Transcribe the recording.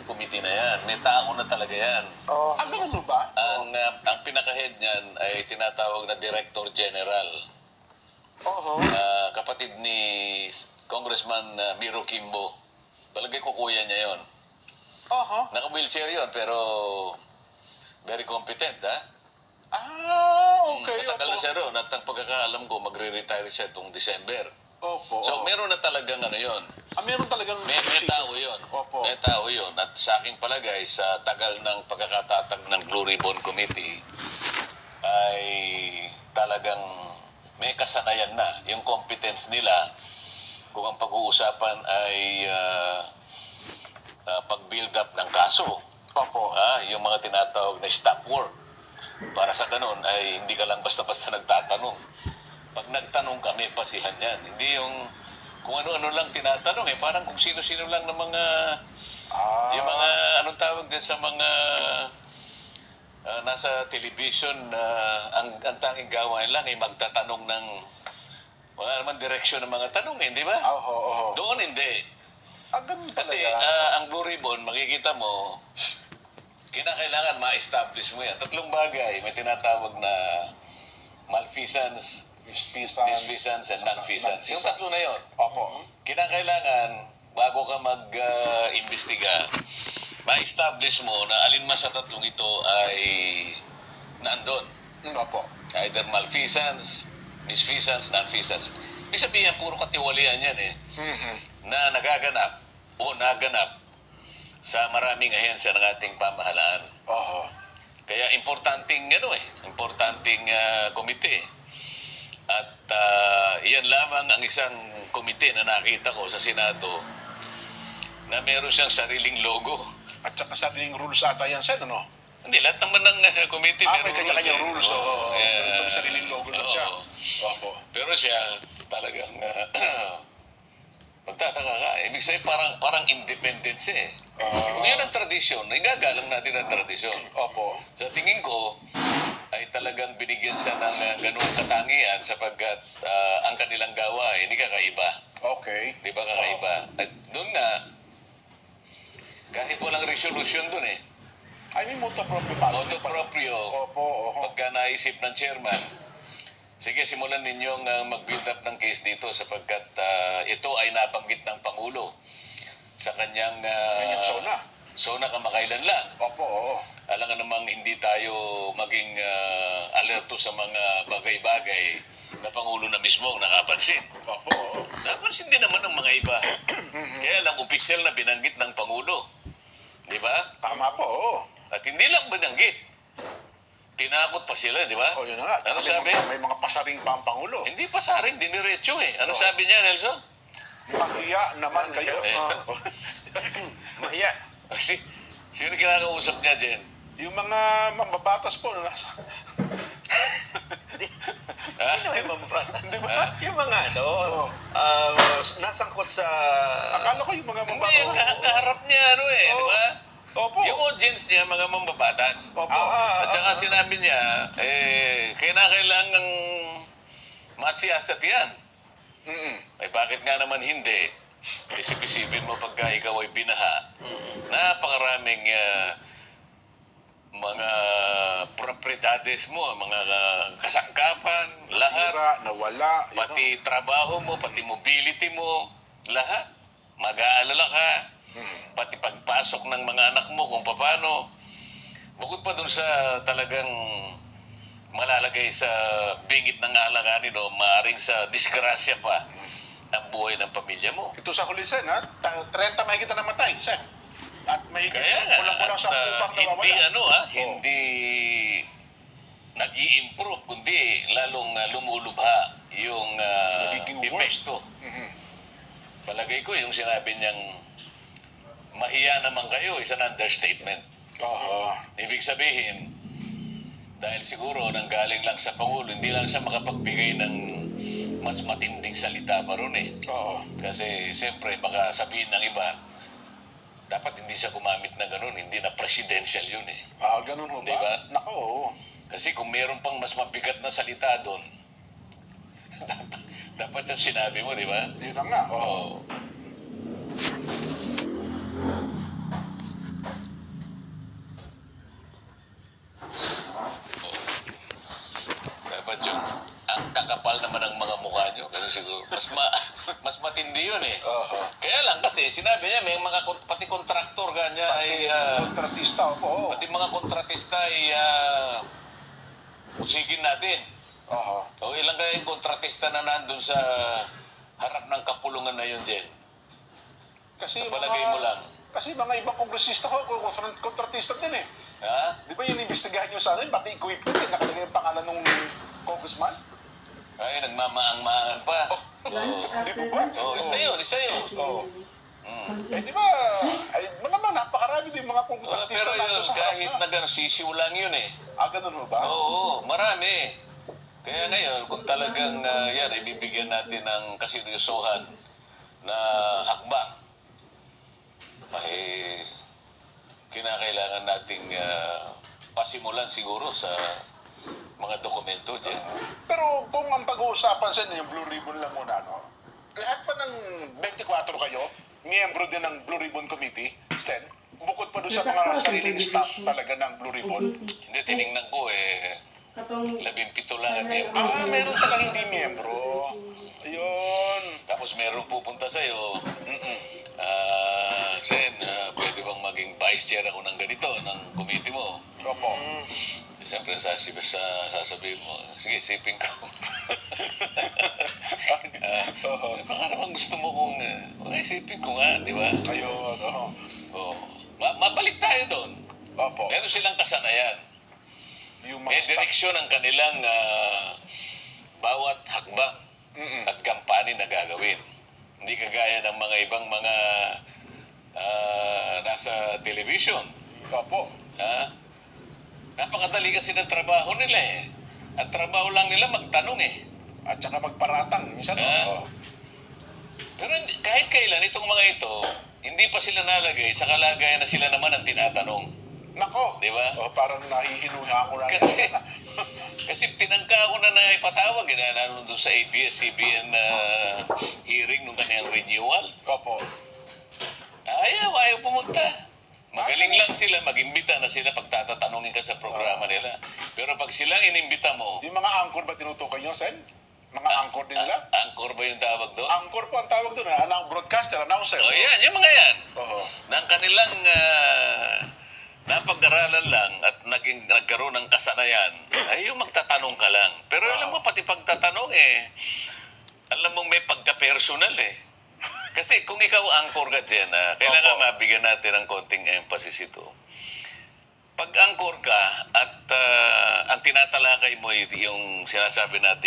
committee na yan. May tao na talaga yan. Ganun mo ba? Ang pinaka-head niyan ay tinatawag na Director General. Kapatid ni Congressman Miro Kimbo. Palagay ko kuya niya yon. Naka-wheelchair yon pero very competent, ha? Okay. Matagal na siya roon at ang pagkakaalam ko, magre-retire siya itong December. Opo. So, meron na talagang ano yon. Meron talagang... May tao yun. Opo. May tao yun. At sa aking palagay, sa tagal ng pagkakatatag ng Blue Ribbon Committee, ay talagang may kasanayan na. Yung competence nila, kung ang pag-uusapan ay pag-build up ng kaso. Opo. Yung mga tinatawag na stop work. Para sa ganun, ay hindi ka lang basta-basta nagtatanong. Pag nagtanong ka, may pasihan yan. Hindi yung kung ano-ano lang tinatanong parang kung sino-sino lang ng mga yung mga anong tawag din sa mga nasa television ang tanging gawain lang ay magtatanong ng wala naman direksyon ng mga tanong di ba? Doon hindi. Ganun Kasi talaga. ang Blue Ribbon, makikita mo, kinakailangan ma-establish mo yan. Tatlong bagay, may tinatawag na malfeasance, misfeasance, and nonfeasance. Yung tatlo na yun. Opo. Kinakailangan, bago ka mag-imbestiga, ma-establish mo na alin man sa tatlong ito ay nandun. Opo. Either malfeasance, misfeasance, nonfeasance. Ibig sabihin, puro katiwalian yan na nagaganap o naganap sa maraming ahensya ng ating pamahalaan. Kaya importanteng komite. At iyan lamang ang isang komite na nakita ko sa Senado na meron siyang sariling logo. At saka sariling rules ata yan, Sen, ano? Hindi, lahat naman ng komite May meron kanya-kanyang rules. Yeah. Sariling logo lang siya. Opo. Pero siya talagang magtataka ka. Ibig sabihin parang independent siya Kung yun ang tradisyon, igagalang natin ang tradisyon. Opo. Sa tingin ko, ay talagang binigyan siya ng ganung katangian sapagkat ang kanilang gawa hindi kakaiba. Okay. Di ba kakaiba? At doon nga, kahit walang resolution doon moto proprio pa. Moto proprio, Opo. pagka naisip ng chairman, sige, simulan ninyong mag-build up ng case dito sapagkat ito ay nabanggit ng Pangulo sa kanyang zona kamakailan lang. Opo. Alam nga namang hindi tayo maging alerto sa mga bagay-bagay na Pangulo na mismo ang nakapansin. Opo. Napansin din naman ng mga iba. Kaya lang opisyal na binanggit ng Pangulo. Di ba? Tama po. At hindi lang binanggit. Tinakot pa sila, di ba? Yun na nga. Ano sabi? May mga pasaring pa ang Pangulo. Hindi pa saring, diniretso Ano sabi niya, Nelson? Mahiya naman kayo. Mahiya. Sino kinakausap niya, Jen? Yung mga mambabatas po. Di ba? Yung mga nasangkot sa... Akala ko yung mga Hindi, mambabatas. kaharap niya, di ba? Opo. Yung audience niya, mga mambabatas. Opo. At saka sinabi niya, kailangang masiyasat yan. Bakit nga naman hindi? Isip-isipin mo pagka ikaw ay binaha. Napakaraming mga propriedades mo, mga kasangkapan, lahat. Nawala. Pati trabaho mo, pati mobility mo, lahat. Mag-aalala ka. Pati pagpasok ng mga anak mo kung paano. Bukod pa dun sa talagang malalagay sa bingit ng alanganin o maaaring sa disgrasya pa ang buhay ng pamilya mo. Ito sa huli, Sen, 30 mahigit na namatay, Sen. At mahigit Kaya nga, kulang-kulang sa upang hindi nawawala. hindi nag-i-improve, kundi lalong lumulubha yung Nagiging worse. epekto. Palagay ko yung sinabi niyang mahiya naman kayo, is an understatement. Ibig sabihin, dahil siguro nanggaling lang sa Pangulo, hindi lang siya makapagbigay ng mas matinding salita pa ron Kasi siyempre baka sabihin ng iba, dapat hindi siya gumamit ng ganun, hindi na presidential yun Ganun ho ba? Di ba? Nako. Kasi kung meron pang mas mabigat na salita doon, dapat yung sinabi mo, di ba? Yun na nga. Oo. mas matindi yun eh. Oho. Kaya lang kasi sinabi niya may mga pati kontraktor kanya ay Kontratista, opo. pati mga kontratista ay usigin natin. Oho. O ilang kaya yung kontratista na nandun sa harap ng kapulungan na yun, Jen? Kasi Sa palagay mo lang. Kasi mga ibang kongresista ko, kontratista din eh. Ha? Di ba yung investigahan nyo sa akin, pati equipment, eh, nakalagay yung pangalan ng congressman? Ay, nagmamaang-maangan pa. Di ba ba? Isa yun, isa yun. Oo. Eh di ba, ay malamang napakarami din mga kontratista Pero na yun, sa kahit harap na gano'n, sisiw lang yun eh. ganun mo ba? Oo, marami. Kaya ngayon, kung talagang yan, ibibigyan natin ng kaseryosohan na hakbang, ay kinakailangan nating pasimulan siguro sa mga dokumento dyan. Pero kung ang pag-uusapan sa inyo, yung Blue Ribbon lang muna, no? Lahat pa ng 24 kayo, miyembro din ng Blue Ribbon Committee, Sten? Bukod pa doon sa mga sariling staff talaga ng Blue Ribbon. Hindi, tinignan ko 17 lang ang miyembro. Meron palang hindi miyembro. Ayun. Tapos meron pupunta sa'yo, Sen, pwede bang maging vice chair ako ng ganito, ng committee mo? Opo. Siyempre, sasabihin mo, sige, isipin ko. Baka naman gusto mo kung, isipin ko nga, di ba? Ayun. Oo. Oh. Mabalik tayo doon. Opo. Meron silang kasanayan. Yung May mga staff. direksyon ang kanilang bawat hakbang at kampanya na gagawin. Hindi kagaya ng mga ibang mga nasa television. Opo. Ha? Napakadali kasi ng trabaho nila eh. Ang trabaho lang nila magtanong eh. At saka magparatang. Minsan, Ah. Pero kahit kailan itong mga ito, hindi pa sila nalagay sa kalagayan na sila naman ang tinatanong. Nako. Di ba? Parang nahihinuha ako na. Kasi tinangka ko na ipatawag na nandun sa ABS-CBN hearing nung kanyang renewal. Opo. Ayaw pumunta. Magaling lang sila, mag-imbita na sila pag tatatanungin ka sa programa nila. Pero pag silang inimbita mo, Yung mga anchor ba tinutukoy nyo, Sen? Mga anchor din nila? anchor ba yung tawag doon? Anchor po ang tawag doon. Broadcaster, announcer. O yan, yung mga yan. Oo. Nang kanilang napag-aralan lang at nagkaroon ng kasanayan, ay yung magtatanong ka lang. Pero alam mo, pati pagtatanong alam mo may pagka-personal eh. Kasi kung ikaw anchor ka dyan, kailangan Opo. mabigyan natin ng konting emphasis ito. Pag anchor ka at ang tinatalakay mo yung sinasabi natin,